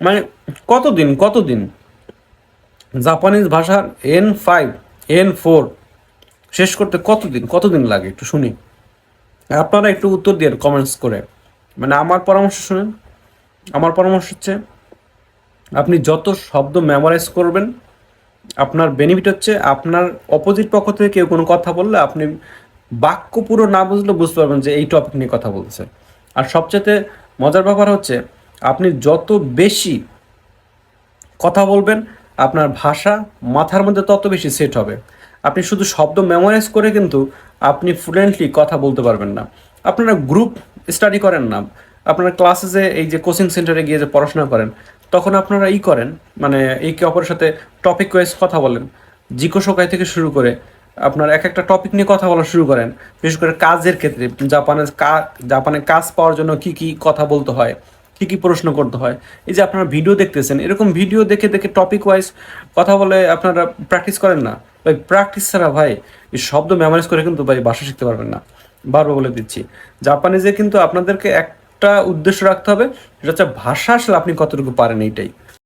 মানে কতদিন জাপানিজ ভাষার N5 N4 শেষ করতে কতদিন লাগে একটু শুনি। আপনারা একটু উত্তর দিয়ে কমেন্টস করে। মানে আমার পরামর্শ শুনেন, আমার পরামর্শ হচ্ছে আপনি যত শব্দ মেমোরাইজ করবেন আপনার বেনিফিট হচ্ছে আপনার অপোজিট পক্ষ থেকে কেউ কোনো কথা বললে আপনি বাক্য পুরো না বুঝলে বুঝতে পারবেন যে এই টপিক নিয়ে কথা বলছে। আর সবচেয়ে মজার ব্যাপার হচ্ছে আপনি যত বেশি কথা বলবেন আপনার ভাষা মাথার মধ্যে তত বেশি সেট হবে। আপনি শুধু শব্দ মেমোরাইজ করে কিন্তু আপনি ফ্লুয়েন্টলি কথা বলতে পারবেন না। আপনারা গ্রুপ স্টাডি করেন না, আপনারা ক্লাসে যে এই যে কোচিং সেন্টারে গিয়ে যে পড়াশোনা করেন তখন আপনারা করেন, মানে একে অপরের সাথে টপিক ওয়াইজ কথা বলেন, জিজ্ঞাসা থেকে শুরু করে আপনার এক একটা টপিক নিয়ে কথা বলা শুরু করেন। বিশেষ করে কাজের ক্ষেত্রে জাপানে কাজ পাওয়ার জন্য কি কি কথা বলতে হয়, কি কি প্রশ্ন করতে হয়। এই যে আপনারা ভিডিও দেখতেছেন, এরকম ভিডিও দেখে দেখে টপিক ওয়াইজ কথা বলে আপনারা প্র্যাকটিস করেন না ভাই। প্র্যাকটিস ছাড়া ভাই এই শব্দ মেমোরাইজ করে কিন্তু ভাই ভাষা শিখতে পারবেন না। বারবার বলে দিচ্ছি, জাপানিজে কিন্তু আপনাদেরকে একটা উদ্দেশ্য রাখতে হবে, সেটা হচ্ছে ভাষা আসলে আপনি কতটুকু পারেন এইটাই।